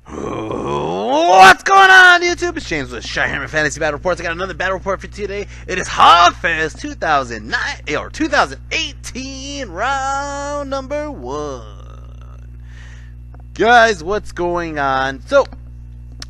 What's going on, YouTube? It's James with ChiHammer Fantasy Battle Reports. I got another battle report for today. It is Hogfest 2018 round number 1. Guys, what's going on? So,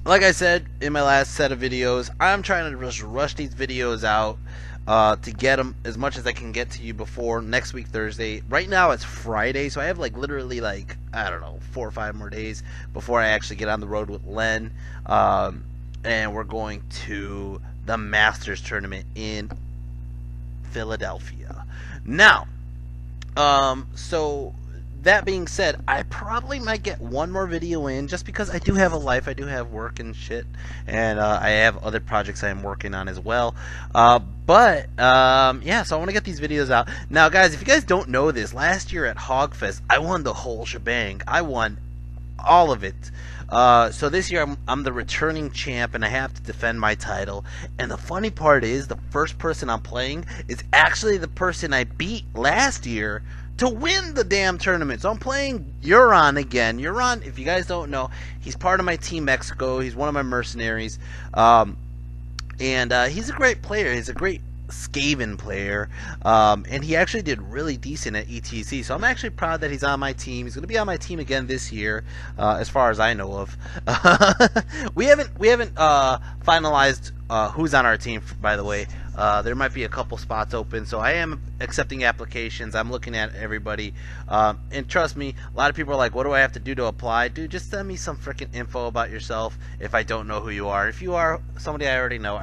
like I said in my last set of videos, I'm trying to just rush these videos out to get them as much as I can get to you before next week Thursday. Right now it's Friday, so I have literally I don't know, 4 or 5 more days before I actually get on the road with Len, and we're going to the Masters tournament in Philadelphia. Now, so that being said, I probably might get one more video in just because I do have a life, I do have work and shit, and I have other projects I'm working on as well. Yeah, so I want to get these videos out. Now, guys, if you guys don't know this, last year at Hogfest, I won the whole shebang. I won all of it. So this year I'm the returning champ and I have to defend my title. And the funny part is the first person I'm playing is actually the person I beat last year to win the damn tournament. So I'm playing Jurand again. Jurand, if you guys don't know, he's part of my Team Mexico. He's one of my mercenaries. And he's a great player. He's a great Skaven player. And he actually did really decent at ETC. So I'm actually proud that he's on my team. He's going to be on my team again this year, as far as I know of. We haven't finalized who's on our team, by the way. There might be a couple spots open, so I am accepting applications. I'm looking at everybody, and trust me, a lot of people are like, what do I have to do to apply? Dude, just send me some freaking info about yourself if I don't know who you are. If you are somebody I already know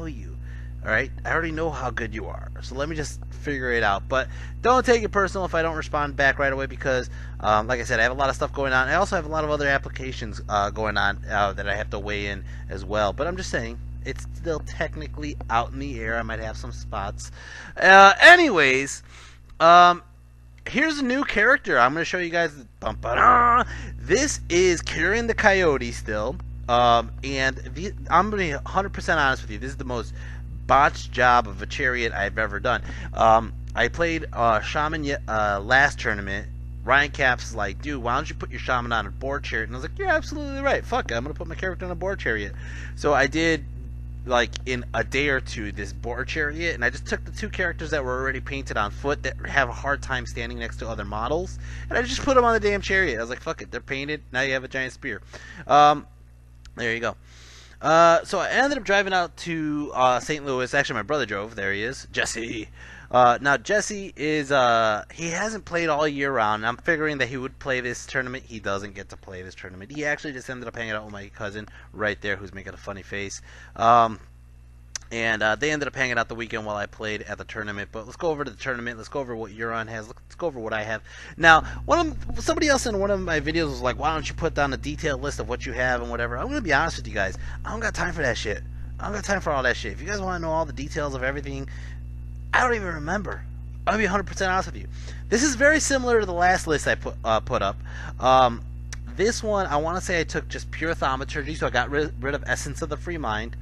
you. Alright? I already know how good you are, so let me just figure it out. But don't take it personal if I don't respond back right away, because like I said, I have a lot of stuff going on. I also have a lot of other applications going on that I have to weigh in as well. But I'm just saying, it's still technically out in the air. I might have some spots. Anyways, here's a new character. I'm going to show you guys. This is Jurand the Coyote still. I'm going to be 100% honest with you. This is the most botched job of a chariot I've ever done. I played Shaman last tournament. Ryan Cap's like, dude, why don't you put your Shaman on a boar chariot? And I was like, you're absolutely right. Fuck it, I'm going to put my character on a boar chariot. So I did, in a day or two, this boar chariot, and I just took the 2 characters that were already painted on foot that have a hard time standing next to other models, and I just put them on the damn chariot. I was like, fuck it, they're painted, now you have a giant spear. There you go. So I ended up driving out to St. Louis. Actually, my brother drove. There he is, Jesse. Now Jesse is he hasn't played all year round. I'm figuring that he would play this tournament. He doesn't get to play this tournament. He actually just ended up hanging out with my cousin right there, who's making a funny face. And they ended up hanging out the weekend while I played at the tournament. But let's go over to the tournament. Let's go over what Jurand has. Let's go over what I have. Now, somebody else in one of my videos was like, why don't you put down a detailed list of what you have and whatever. I'm going to be honest with you guys. I don't got time for that shit. I don't got time for all that shit. If you guys want to know all the details of everything, I don't even remember. I'll be 100% honest with you. This is very similar to the last list I put up. This one, I want to say I took just pure thaumaturgy, so I got rid of Essence of the Free Mind.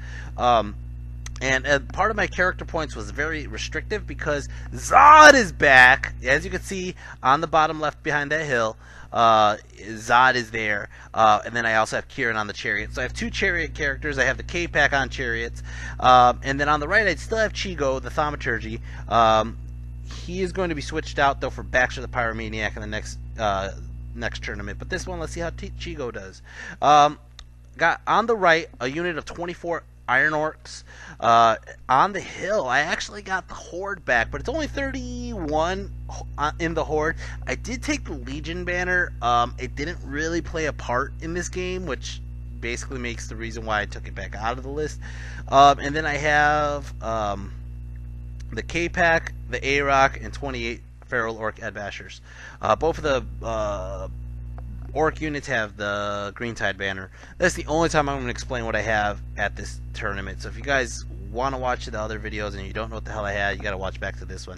And part of my character points was very restrictive because Zod is back. As you can see on the bottom left behind that hill, Zod is there. And then I also have Kieran on the chariot. So I have 2 chariot characters. I have the K-Pack on chariots. And then on the right, I still have Chigo, the thaumaturgy. He is going to be switched out, though, for Baxter the Pyromaniac in the next tournament. But this one, let's see how Chigo does. Got on the right a unit of 24 Iron Orcs. On the hill, I actually got the Horde back, but it's only 31 in the Horde. I did take the Legion banner. It didn't really play a part in this game, which basically makes the reason why I took it back out of the list. And then I have the K-Pack, the A-Rock, and 28 Feral Orc Adbashers. Both of the Orc units have the Green Tide banner. That's the only time I'm going to explain what I have at this tournament. So if you guys want to watch the other videos and you don't know what the hell I had, you got to watch back to this one.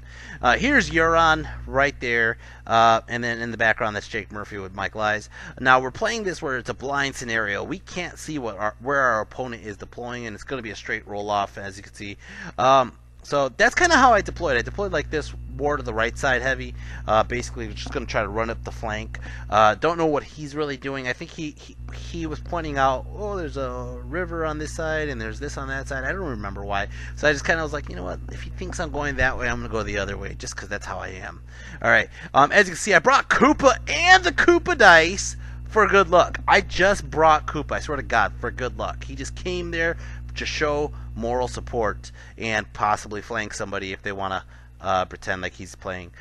Here's Jurand right there, and then in the background that's Jake Murphy with Mike Lies. Now we're playing this where it's a blind scenario. We can't see where our opponent is deploying, and it's going to be a straight roll off, as you can see. So that's kind of how I deployed. I deployed like this more to the right side heavy. Basically, just going to try to run up the flank. Don't know what he's really doing. I think he was pointing out, oh, there's a river on this side and there's this on that side. I don't remember why. So I just kind of was like, you know what? If he thinks I'm going that way, I'm going to go the other way, just because that's how I am. All right. As you can see, I brought Koopa and the Koopa dice for good luck. I just brought Koopa, I swear to God, for good luck. He just came there to show moral support and possibly flank somebody if they want to pretend like he's playing.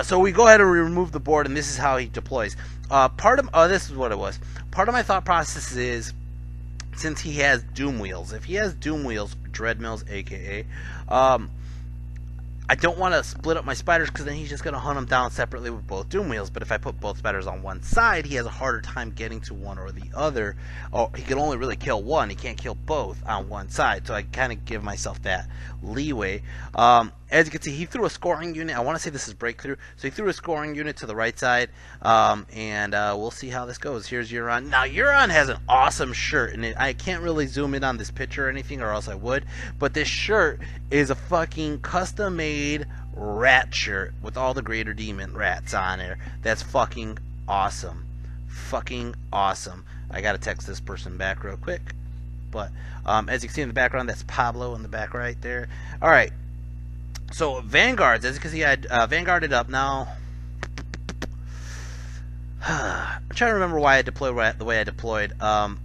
So we go ahead and remove the board, and this is how he deploys. This is what it was. Part of my thought process is, since he has Doom Wheels, if he has Doom Wheels, Dread Mills, aka, I don't want to split up my spiders because then he's just going to hunt them down separately with both Doom Wheels. But if I put both spiders on one side, he has a harder time getting to one or the other. Oh, he can only really kill one. He can't kill both on one side. So I kind of give myself that leeway. As you can see, he threw a scoring unit. I want to say this is breakthrough. So he threw a scoring unit to the right side. And we'll see how this goes. Here's Jurand. Now, Jurand has an awesome shirt. And I can't really zoom in on this picture or anything, or else I would. But this shirt is a fucking custom-made rat shirt with all the greater demon rats on there. That's fucking awesome. Fucking awesome. I gotta text this person back real quick. But as you can see in the background, that's Pablo in the back right there. Alright. So Vanguards, as you can see, I Vanguarded up. Now I'm trying to remember why I deployed the way I deployed. And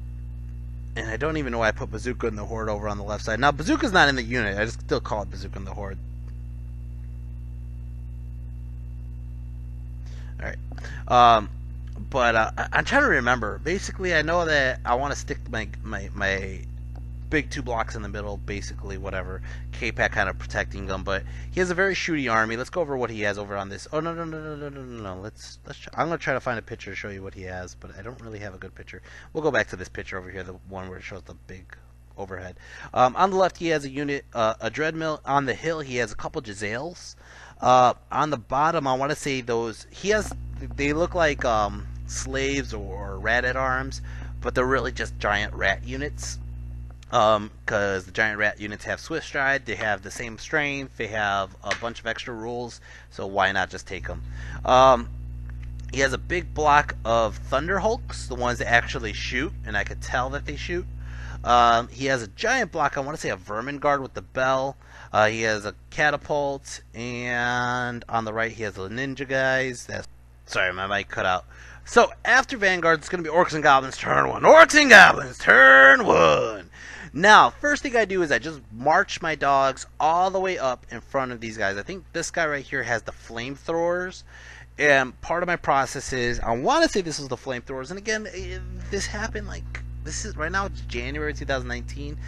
I don't even know why I put Bazooka in the Horde over on the left side. Now, Bazooka's not in the unit. I just still call it Bazooka in the Horde. Alright. But I'm trying to remember. Basically, I know that I want to stick my big 2 blocks in the middle, basically, whatever. K-Pack kind of protecting them, but he has a very shooty army. Let's go over what he has over on this. Oh, no. Let's try. I'm going to try to find a picture to show you what he has, but I don't really have a good picture. We'll go back to this picture over here, the one where it shows the big overhead. On the left, he has a unit, a Dreadmill. On the hill, he has a couple Jazales. On the bottom, I want to say they look like slaves or rat-at-arms, but they're really just giant rat units. Because the giant rat units have Swift Stride, they have the same strength, they have a bunch of extra rules, so why not just take them? He has a big block of Thunder Hulks, the ones that actually shoot, and I could tell that they shoot. He has a giant block, I want to say a Vermin Guard with the bell. He has a Catapult, and on the right he has the Ninja guys. Sorry, my mic cut out. So, after Vanguard, it's going to be Orcs and Goblins turn 1. Orcs and Goblins turn 1! Now, first thing I do is I just march my dogs all the way up in front of these guys. I think this guy right here has the flamethrowers. And part of my process is, I want to say this is the flamethrowers. And again, this happened right now it's January 2019.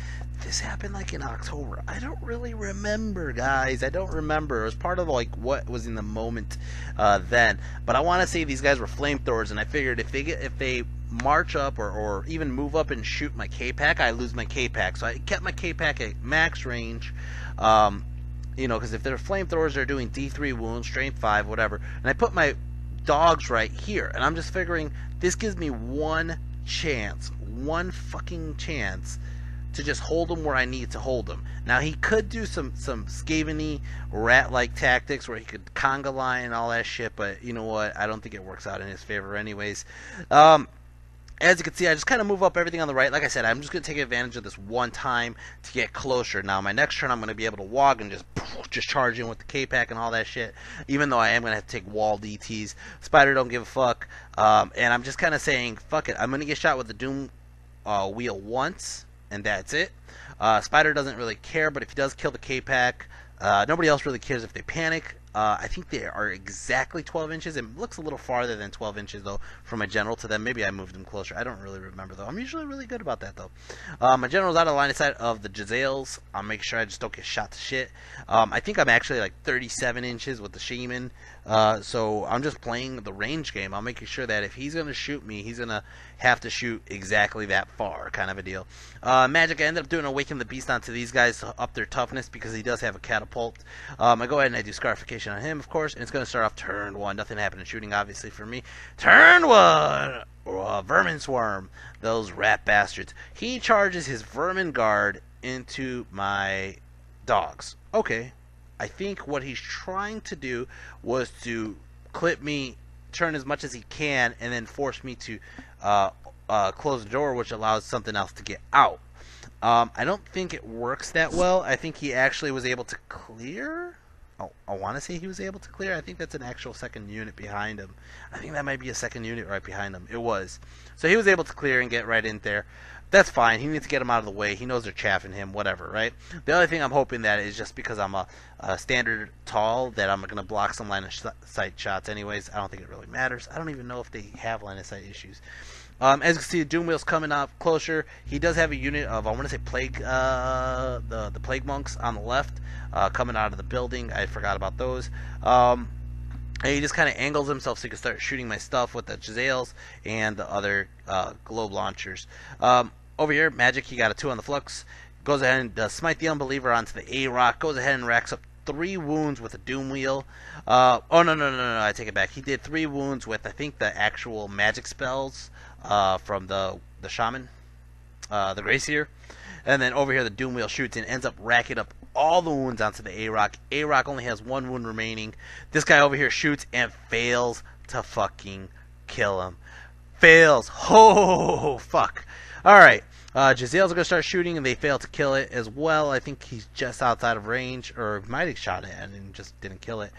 This happened like in October. I don't really remember, guys. I don't remember. It was part of like what was in the moment then. But I want to say these guys were flamethrowers, and I figured if they march up or even move up and shoot my K-Pack, I lose my K-Pack. So I kept my K-Pack at max range. You know, because if they're flamethrowers, they're doing D3 wounds, strength 5, whatever. And I put my dogs right here, and I'm just figuring this gives me one fucking chance to just hold him where I need to hold him. Now, he could do some Skaven-y, rat-like tactics where he could conga line and all that shit, but you know what? I don't think it works out in his favor anyways. As you can see, I just kind of move up everything on the right. Like I said, I'm just going to take advantage of this one time to get closer. Now, my next turn, I'm going to be able to walk and just charge in with the K-Pack and all that shit, even though I am going to have to take wall DTs. Spider don't give a fuck. And I'm just kind of saying, fuck it. I'm going to get shot with the Doom wheel once, and that's it. Spider doesn't really care, but if he does kill the K-Pack, nobody else really cares if they panic. I think they are exactly 12 inches. It looks a little farther than 12 inches, though, from my general to them. Maybe I moved them closer. I don't really remember, though. I'm usually really good about that, though. My general's out of line of sight of the Jazales. I'll make sure I just don't get shot to shit. I think I'm actually like 37 inches with the Shaman. So I'm just playing the range game. I'm making sure that if he's going to shoot me, he's going to have to shoot exactly that far, kind of a deal. Magic, I ended up doing Awaken the Beast onto these guys to up their toughness because he does have a catapult. I go ahead and I do Scarification on him, of course, and it's going to start off turn 1. Nothing happened in shooting, obviously, for me. Turn 1! Vermin Swarm. Those rat bastards. He charges his Vermin Guard into my dogs. Okay. I think what he's trying to do was to clip me, turn as much as he can, and then force me to close the door, which allows something else to get out. I don't think it works that well. I think he actually was able to clear. Oh, I want to say he was able to clear. I think that's an actual second unit behind him. I think that might be a second unit right behind him. It was. So he was able to clear and get right in there. That's fine. He needs to get him out of the way. He knows they're chaffing him, whatever, right? The other thing I'm hoping that is just because I'm a standard tall that I'm going to block some line of sight shots anyways. I don't think it really matters. I don't even know if they have line of sight issues. As you can see, the Doom Wheel's coming up closer. He does have a unit of, I want to say, Plague, the Plague Monks on the left, coming out of the building. I forgot about those. And he just kind of angles himself so he can start shooting my stuff with the Jezzails and the other globe launchers. Over here, Magic, he got a 2 on the Flux. Goes ahead and does Smite the Unbeliever onto the A-Rock. Goes ahead and racks up 3 wounds with a Doom Wheel. Oh, no, I take it back. He did 3 wounds with, I think, the actual magic spells from the Shaman, the Gracier. And then over here, the Doom Wheel shoots and ends up racking up all the wounds onto the A-Rock. A-Rock only has 1 wound remaining. This guy over here shoots and fails to fucking kill him. Fails. Oh, fuck. Alright. Jezzails are going to start shooting, and they fail to kill it as well. I think he's just outside of range, or might have shot it and just didn't kill it.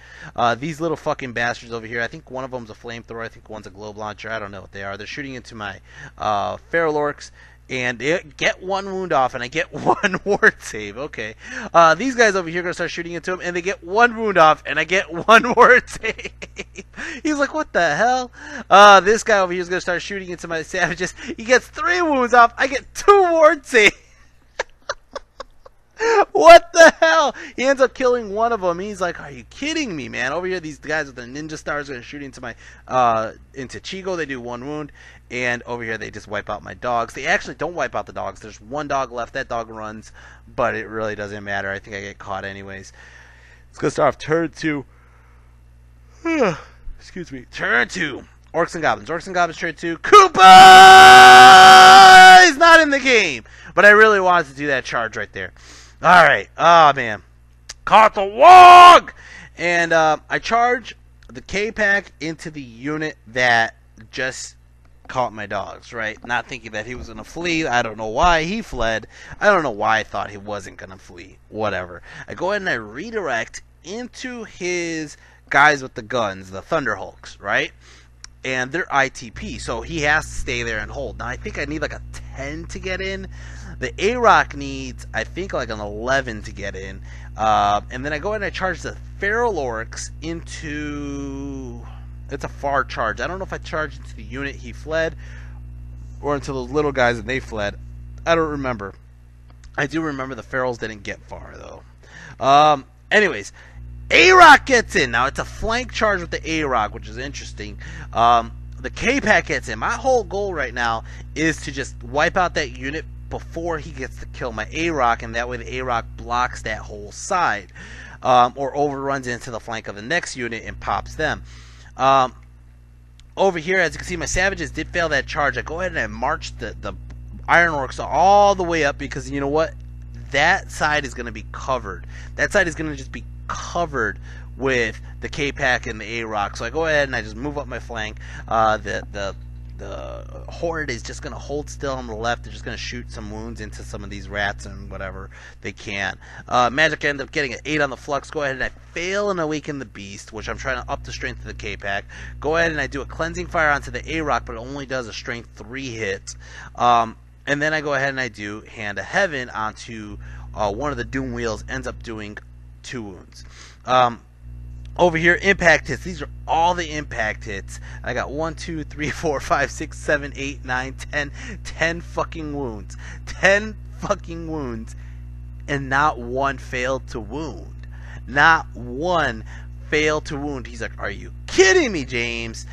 These little fucking bastards over here, I think one of them's a flamethrower, I think one's a globe launcher, I don't know what they are. They're shooting into my Feral Orcs, and they get 1 wound off, and I get 1 ward save. Okay. These guys over here are going to start shooting into him, and they get 1 wound off, and I get 1 ward save. He's like, what the hell? This guy over here is going to start shooting into my savages. He gets 3 wounds off. I get 2 ward save. What the hell? He ends up killing one of them. He's like, are you kidding me, man? Over here, these guys with the ninja stars are going to shoot into my, into Chigo. They do 1 wound. And over here, they just wipe out my dogs. They actually don't wipe out the dogs. There's 1 dog left. That dog runs. But it really doesn't matter. I think I get caught anyways. Let's go start off turn 2. Excuse me. Turn 2. Orcs and Goblins. Orcs and Goblins turn 2. Koopa is not in the game. But I really wanted to do that charge right there. Alright. Oh, man. Caught the wog! And I charge the K-Pack into the unit that just caught my dogs, right? Not thinking that he was going to flee. I don't know why he fled. I don't know why I thought he wasn't going to flee. Whatever. I go ahead and I redirect into his guys with the guns, the Thunder Hulks, right? And they're ITP, so he has to stay there and hold. Now, I think I need like a 10 to get in. The A-Rock needs, I think, like an 11 to get in. And then I go ahead and I charge the Feral Orcs into... It's a far charge. I don't know if I charged into the unit he fled or into those little guys and they fled. I don't remember. I do remember the Ferals didn't get far, though. Anyways, A-Rock gets in. Now, it's a flank charge with the A-Rock, which is interesting. The K-Pack gets in. My whole goal right now is to just wipe out that unit before he gets to kill my A-Rock, and that way the A-Rock blocks that whole side. Or overruns into the flank of the next unit and pops them. Over here, as you can see, my Savages did fail that charge. I go ahead and I march the Iron Orcs all the way up because, you know what? That side is going to be covered. That side is going to just be covered with the K-Pack and the A-Rock. So I go ahead and I just move up my flank. The Horde is just going to hold still on the left. They're just going to shoot some wounds into some of these rats and whatever they can. Magic ends up getting an 8 on the Flux. Go ahead and I fail and awaken the Beast, which I'm trying to up the strength of the K-Pack. Go ahead and I do a Cleansing Fire onto the A-Rock, but it only does a strength 3 hit. And then I go ahead and I do Hand of Heaven onto one of the Doom Wheels, ends up doing 2 wounds. Over here, impact hits. These are all the impact hits. I got 1, 2, 3, 4, 5, 6, 7, 8, 9, 10. 10 fucking wounds. 10 fucking wounds. And not one failed to wound. Not one failed to wound. He's like, are you kidding me, James?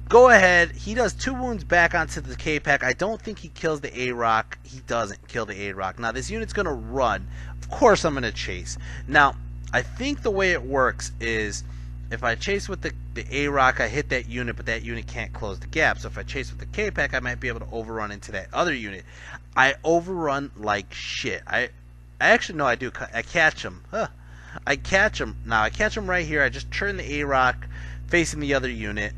Go ahead. He does 2 wounds back onto the K-Pack. I don't think he kills the A-Rock. He doesn't kill the A-Rock. Now, this unit's going to run. Of course, I'm going to chase. Now, I think the way it works is if I chase with the A-Rock, I hit that unit, but that unit can't close the gap. So if I chase with the K-Pack, I might be able to overrun into that other unit. I overrun like shit. I actually know I do. I catch him. Huh. I catch him. Now, I catch him right here. I just turn the A-Rock facing the other unit.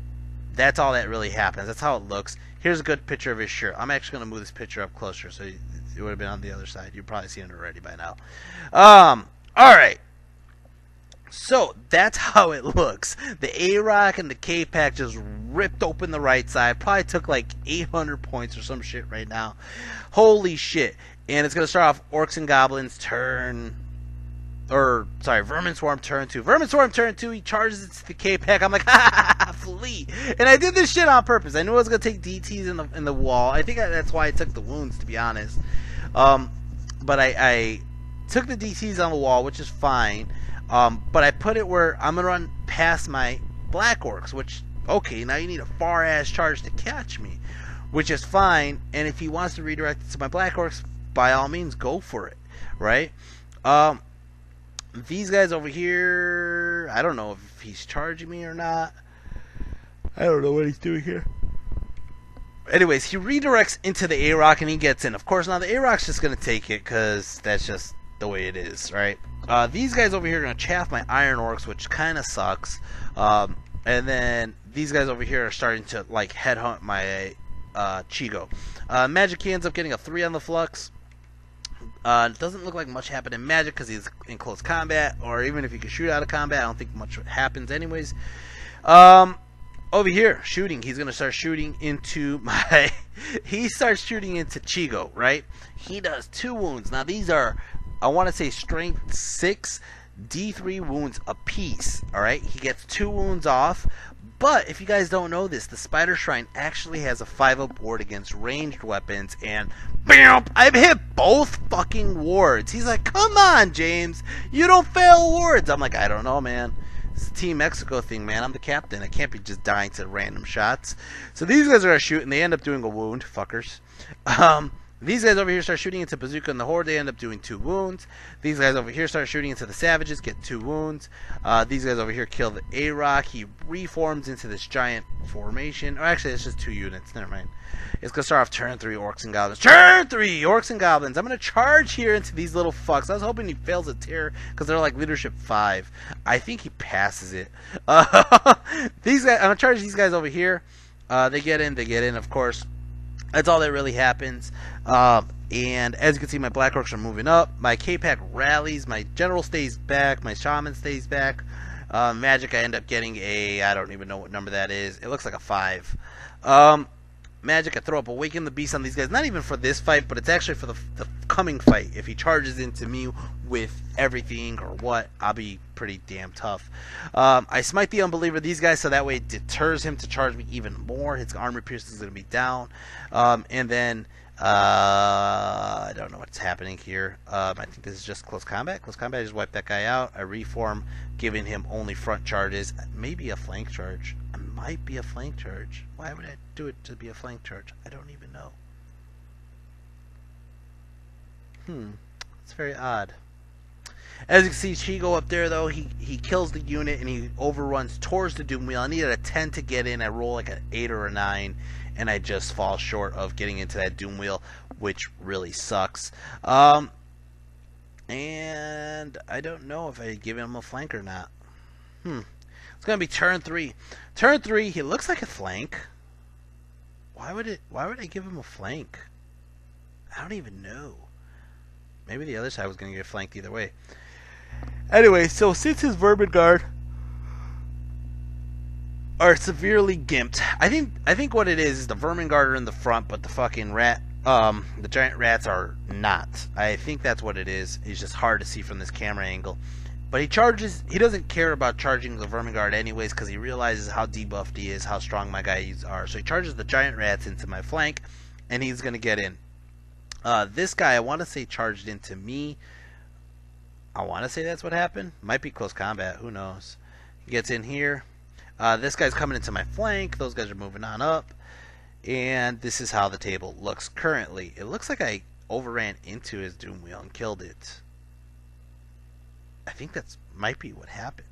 That's all that really happens. That's how it looks. Here's a good picture of his shirt. I'm actually going to move this picture up closer, so it would have been on the other side. You've probably seen it already by now. Alright. So, that's how it looks. The A-Rock and the K-Pack just ripped open the right side. Probably took like 800 points or some shit right now. Holy shit. And it's going to start off Orcs and Goblins turn... Vermin Swarm turn 2. Vermin Swarm turn 2, he charges it to the K-Pack. I'm like, ha, flee. And I did this shit on purpose. I knew I was going to take DTs in the wall. I think that's why I took the wounds, to be honest. But I took the DTs on the wall, which is fine. But I put it where I'm going to run past my Black Orcs, which, okay, now you need a far-ass charge to catch me, which is fine. And if he wants to redirect it to my Black Orcs, by all means, go for it, right? These guys over here, I don't know if he's charging me or not. I don't know what he's doing here. Anyways, he redirects into the A-Rock and he gets in. Of course, now the A-Rock's just going to take it because that's just the way it is, right? These guys over here are going to chaff my Iron Orcs, which kind of sucks. And then these guys over here are starting to like headhunt my Chigo. Magic Key ends up getting a 3 on the Flux. It doesn't look like much happened in Magic because he's in close combat, or even if he can shoot out of combat, I don't think much happens anyways. Over here, shooting. He's going to start shooting into my... he starts shooting into Chigo, right? He does 2 wounds. Now, these are, I want to say, strength 6, D3 wounds apiece, alright? He gets 2 wounds off. But, if you guys don't know this, the Spider Shrine actually has a 5-up ward against ranged weapons, and BAM! I've hit both fucking wards. He's like, come on, James, you don't fail wards. I'm like, I don't know, man. It's a Team Mexico thing, man. I'm the captain. I can't be just dying to random shots. So these guys are shooting. They end up doing a wound, fuckers. These guys over here start shooting into Bazooka and the Horde. They end up doing 2 wounds. These guys over here start shooting into the Savages, get 2 wounds. These guys over here kill the A-Rock. He reforms into this giant formation. Or actually, it's just 2 units. Never mind. It's going to start off turn 3, Orcs and Goblins. Turn 3, Orcs and Goblins. I'm going to charge here into these little fucks. I was hoping he fails a tear because they're like leadership 5. I think he passes it. These guys, I'm going to charge these guys over here. They get in, of course. That's all that really happens. And as you can see, my Black Orcs are moving up. My K-Pack rallies. My General stays back. My Shaman stays back. Magic, I end up getting a... I don't even know what number that is. It looks like a 5. Magic, I throw up Awaken the Beast on these guys. Not even for this fight, but it's actually for the coming fight. If he charges into me with everything or what, I'll be pretty damn tough. I smite the Unbeliever these guys so that way it deters him to charge me even more. His armor piercing is going to be down. And then I don't know what's happening here. I think this is just close combat. Close combat, I just wipe that guy out. I reform, giving him only front charges. Maybe a flank charge. It might be a flank charge. Why would I do it to be a flank charge? I don't even know. It's very odd. As you can see, Chigo up there, though, he kills the unit and he overruns towards the Doom Wheel. I needed a 10 to get in. I roll like an 8 or a 9, and I just fall short of getting into that Doom Wheel, which really sucks. And I don't know if I give him a flank or not. It's going to be turn 3. Turn 3, he looks like a flank. Why would I give him a flank? I don't even know. Maybe the other side was going to get flanked either way. Anyway, so since his Vermin Guard are severely gimped, I think what it is the Vermin Guard are in the front, but the fucking the giant rats are not. I think that's what it is. It's just hard to see from this camera angle. But he charges. He doesn't care about charging the Vermin Guard anyways because he realizes how debuffed he is, how strong my guys are. So he charges the giant rats into my flank, and he's gonna get in. This guy, I want to say, charged into me. I want to say that's what happened. Might be close combat. Who knows? He gets in here. This guy's coming into my flank. Those guys are moving on up. And this is how the table looks currently. It looks like I overran into his Doom Wheel and killed it. I think that's might be what happened.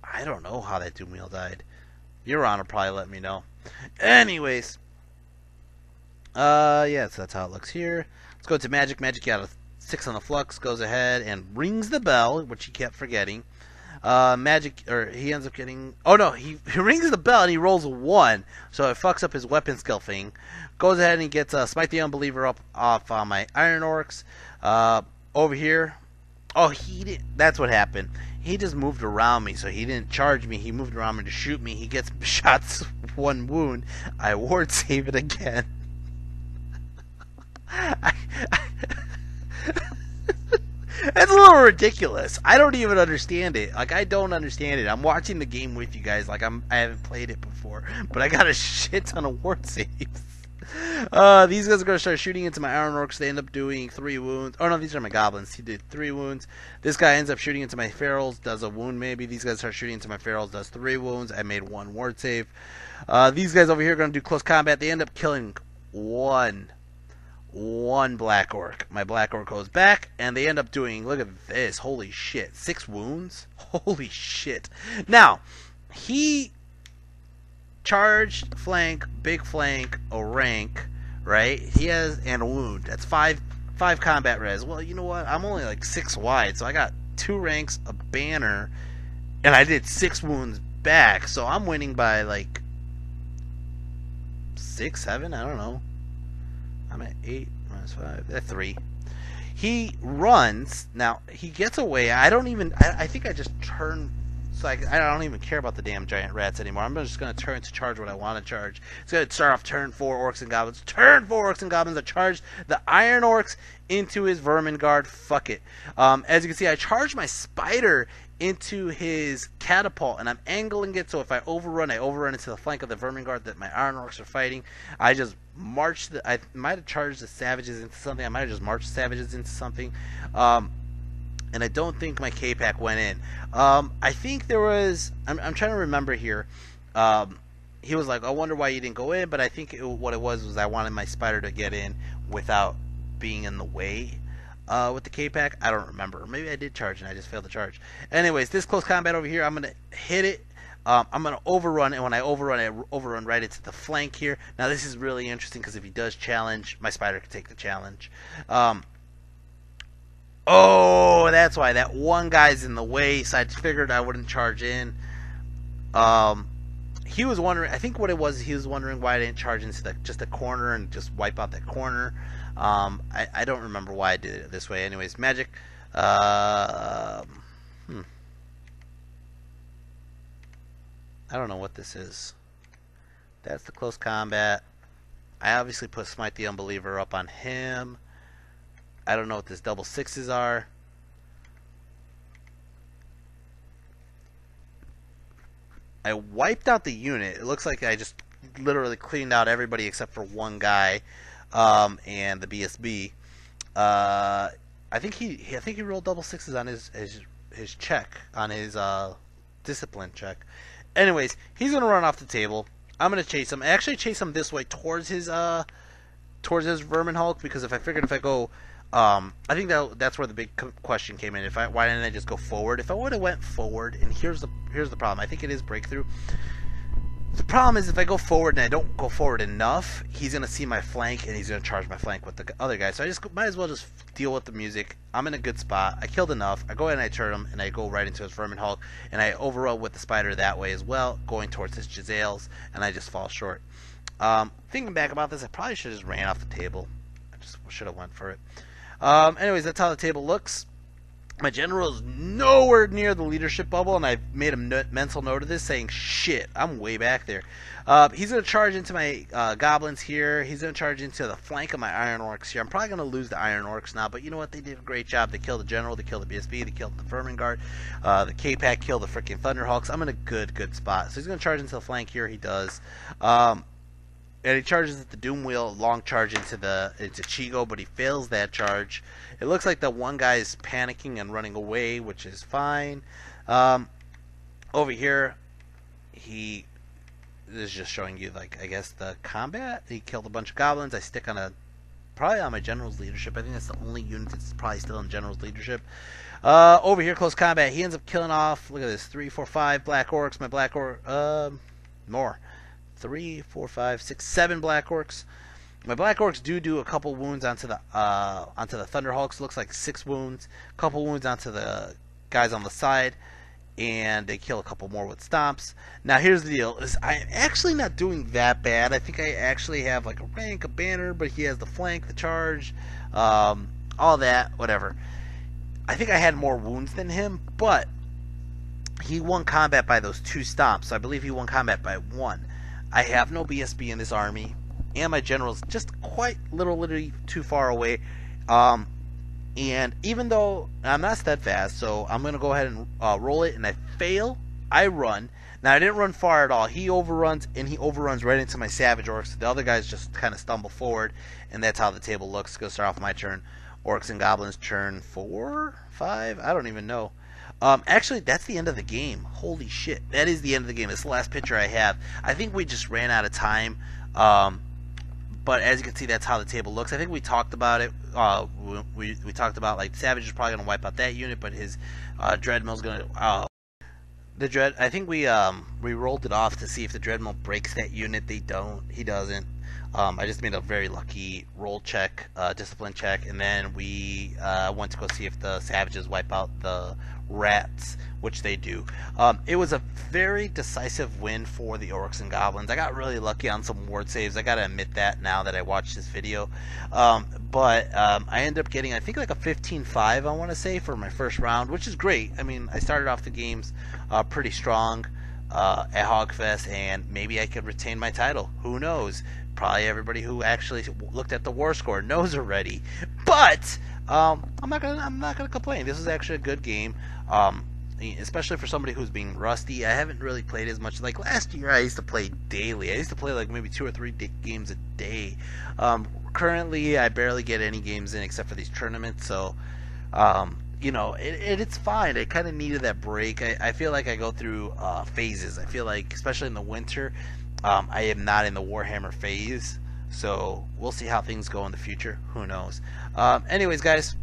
I don't know how that Doom Wheel died. Jurand will probably let me know. Anyways. Yeah, so that's how it looks here. Let's go to Magic. Magic got a 6 on the flux, goes ahead and rings the bell, which he kept forgetting. He ends up getting... Oh no, he rings the bell and he rolls a 1, so it fucks up his weapon skill thing. Goes ahead and he gets Smite the Unbeliever up off my Iron Orcs. Over here... Oh, he did. That's what happened. He just moved around me, so he didn't charge me. He moved around me to shoot me. He gets shots, 1 wound. I ward save it again. That's a little ridiculous. I don't even understand it. Like, I don't understand it. I'm watching the game with you guys. Like, I haven't played it before, but I got a shit ton of ward saves. These guys are going to start shooting into my Iron Orcs. They end up doing 3 wounds. Oh no, these are my Goblins. He did 3 wounds. This guy ends up shooting into my Ferals, does a wound maybe. These guys start shooting into my Ferals, does 3 wounds. I made 1 ward save. These guys over here are going to do close combat. They end up killing one Black Orc. My Black Orc goes back, and they end up doing, look at this, holy shit, 6 wounds? Holy shit. Now, he charged, flank, big flank, a rank, right? He has, and a wound. That's 5 combat res. Well, you know what? I'm only like 6 wide, so I got 2 ranks, a banner, and I did 6 wounds back, so I'm winning by like 6, 7, I don't know. I'm at 8 minus 5. That's 3. He runs. Now, he gets away. I think I just turn. So I don't even care about the damn giant rats anymore. I'm just going to turn to charge what I want to charge. It's going to start off turn 4 Orcs and Goblins. Turn 4 Orcs and Goblins. I charged the Iron Orcs into his Vermin Guard. Fuck it. As you can see, I charged my Spider into his catapult, and I'm angling it, so if I overrun into the flank of the Vermin Guard that my Iron Orcs are fighting. I just marched I might have charged the Savages into something. I might have just marched the Savages into something. And I don't think my K-Pack went in. I think there was... I'm trying to remember here. He was like, I wonder why you didn't go in, but I think what it was I wanted my Spider to get in without being in the way with the K-Pack. I don't remember. Maybe I did charge and I just failed to charge. Anyways, this close combat over here, I'm going to hit it. I'm going to overrun, and when I overrun right into the flank here. Now, this is really interesting because if he does challenge, my Spider can take the challenge. Oh, that's why. That one guy's in the way, so I figured I wouldn't charge in. He was wondering, I think what it was, he was wondering why I didn't charge into just the corner and just wipe out that corner. I don't remember why I did it this way. Anyways, magic. I don't know what this is. That's the close combat. I obviously put Smite the Unbeliever up on him. I don't know what this double 6s are. I wiped out the unit. It looks like I just literally cleaned out everybody except for one guy, and the BSB. I think he rolled double 6s on his check, on his discipline check. Anyways, he's gonna run off the table. I'm gonna chase him. I actually chase him this way towards his Vermin Hulk, because if I go, I think that's where the big question came in. Why didn't I just go forward? If I would have went forward, and here's the problem. I think it is breakthrough. The problem is if I go forward and I don't go forward enough, he's gonna see my flank and he's gonna charge my flank with the other guy. So I just might as well just deal with the music. I'm in a good spot. I killed enough. I go ahead and I turn him and I go right into his Vermin Hulk, and I overrun with the Spider that way as well, going towards his Giselles, and I just fall short. Thinking back about this, I probably should have just ran off the table. I just should have went for it. Anyways, that's how the table looks. My general is nowhere near the leadership bubble, and I made a mental note of this, saying, shit, I'm way back there. He's going to charge into my Goblins here. He's going to charge into the flank of my Iron Orcs here. I'm probably going to lose the Iron Orcs now, but you know what? They did a great job. They killed the General, they killed the BSB, they killed the Vermin Guard, the K-Pack killed the freaking Thunderhawks. I'm in a good spot. So he's going to charge into the flank here. He does. And he charges at the Doom Wheel, long charge into Chigo, but he fails that charge. It looks like the one guy is panicking and running away, which is fine. Over here, he is just showing you, like, I guess, the combat. He killed a bunch of Goblins. I stick on probably on my General's leadership. I think that's the only unit that's probably still in General's leadership. Over here, close combat. He ends up killing off, look at this, 3, 4, 5 Black Orcs. My Black Orc, more. 3, 4, 5, 6, 7 Black Orcs. My Black Orcs do a couple wounds onto the Thunderhawks. Looks like 6 wounds. A couple wounds onto the guys on the side, and they kill a couple more with stomps. Now here's the deal: is I'm actually not doing that bad. I think I actually have like a rank, a banner, but he has the flank, the charge, all that, whatever. I think I had more wounds than him, but he won combat by those 2 stomps. So I believe he won combat by 1. I have no BSB in this army, and my general's just quite literally too far away. And even though I'm not steadfast, so I'm going to go ahead and roll it, and I fail, I run. Now, I didn't run far at all. He overruns, and he overruns right into my Savage Orcs. The other guys just kind of stumble forward, and that's how the table looks. It's going to start off my turn. Orcs and Goblins turn 4, 5, I don't even know. Actually, that's the end of the game. Holy shit. That is the end of the game. It's the last picture I have. I think we just ran out of time. But as you can see, that's how the table looks. I think we talked about it. We talked about, like, Savage is probably going to wipe out that unit, but his Dreadmill's going to... I think we rolled it off to see if the Dreadmill breaks that unit. He doesn't. I just made a very lucky roll check, discipline check, and then we went to go see if the Savages wipe out the Rats, which they do. It was a very decisive win for the Orcs and Goblins. I got really lucky on some ward saves. I gotta admit that now that I watched this video. But I ended up getting, I think, like a 15-5, I want to say, for my first round, which is great. I mean, I started off the games pretty strong at Hogfest, and maybe I could retain my title. Who knows? Probably everybody who actually looked at the war score knows already. But I'm not gonna complain. This is actually a good game. Especially for somebody who's being rusty. I haven't really played as much. Like last year, I used to play daily. I used to play like maybe 2 or 3 games a day. Currently, I barely get any games in except for these tournaments. So, you know, it's fine. I kind of needed that break. I feel like I go through phases. I feel like, especially in the winter, I am not in the Warhammer phase. So we'll see how things go in the future. Who knows? Anyways, guys.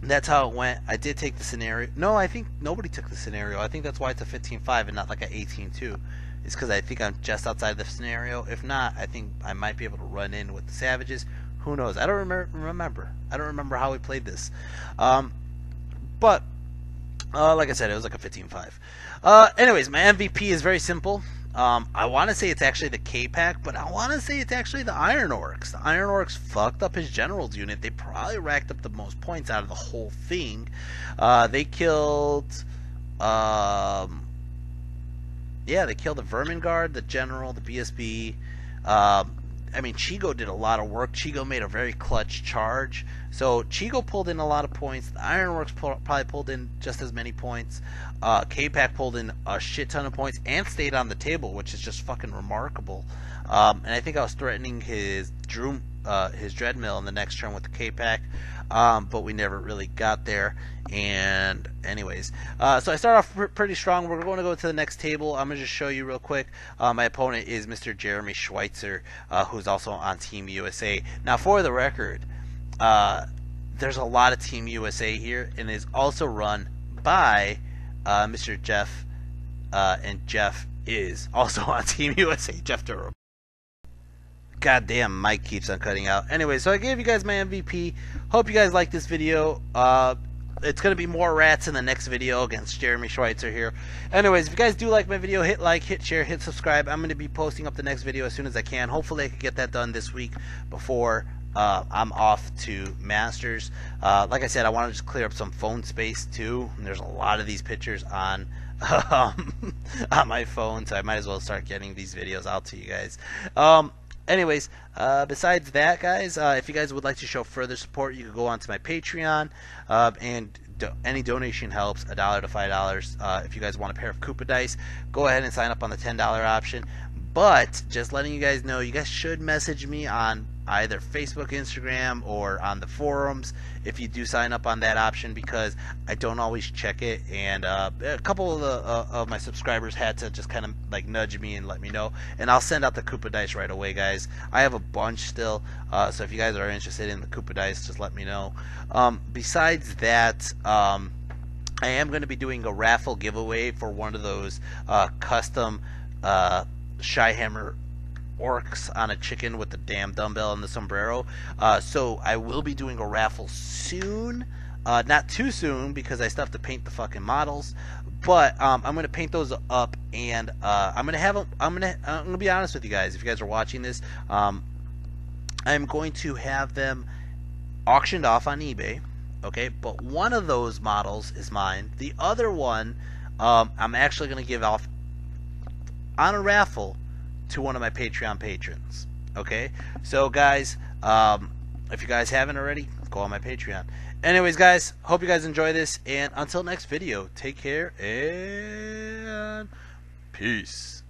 That's how it went. I did take the scenario. No, I think nobody took the scenario. I think that's why it's a 15-5 and not like an 18-2. It's because I think I'm just outside the scenario. If not, I think I might be able to run in with the Savages. Who knows? I don't remember. I don't remember how we played this. But like I said, it was like a 15-5. Anyways, my MVP is very simple. I want to say it's actually the K-Pack, but I want to say it's actually the Iron Orcs. The Iron Orcs fucked up his general's unit. They probably racked up the most points out of the whole thing. They killed... yeah, they killed the Vermin Guard, the general, the BSB. I mean, Chigo did a lot of work. Chigo made a very clutch charge. So Chigo pulled in a lot of points. The Ironworks probably pulled in just as many points. K-Pack pulled in a shit ton of points and stayed on the table, which is just fucking remarkable. And I think I was threatening his Dreadmill in the next turn with the K-Pack, but we never really got there. And anyways, so I start off pretty strong. We're going to go to the next table. I'm going to just show you real quick. My opponent is Mr. Jeremy Schweitzer, who's also on Team USA. Now, for the record, there's a lot of Team USA here, and is also run by Mr. Jeff, and Jeff is also on Team USA, Jeff Durham. Goddamn, mic keeps on cutting out. Anyway, so I gave you guys my MVP. Hope you guys like this video. It's going to be more rats in the next video against Jeremy Schweitzer here. Anyways, if you guys do like my video, hit like, hit share, hit subscribe. I'm going to be posting up the next video as soon as I can. Hopefully I can get that done this week before I'm off to Masters. Like I said, I want to just clear up some phone space too. And there's a lot of these pictures on my phone, so I might as well start getting these videos out to you guys. Anyways, besides that, guys, if you guys would like to show further support, you can go onto my Patreon, and any donation helps, $1 to $5. If you guys want a pair of Koopa dice, go ahead and sign up on the $10 option. But just letting you guys know, you guys should message me on either Facebook, Instagram, or on the forums if you do sign up on that option, because I don't always check it, and a couple of my subscribers had to just kind of like nudge me and let me know, and I'll send out the Koopa dice right away, guys. I have a bunch still, so if you guys are interested in the Koopa dice, just let me know. Besides that, I am going to be doing a raffle giveaway for one of those custom ChiHammer orcs on a chicken with the damn dumbbell and the sombrero. So I will be doing a raffle soon. Not too soon because I still have to paint the fucking models. But I'm gonna paint those up, and I'm gonna be honest with you guys. If you guys are watching this, I'm going to have them auctioned off on eBay. Okay, but one of those models is mine. The other one, I'm actually gonna give off on a raffle to one of my Patreon patrons. Okay, so guys, if you guys haven't already, go on my Patreon. Anyways, guys, hope you guys enjoy this, and until next video, take care and peace.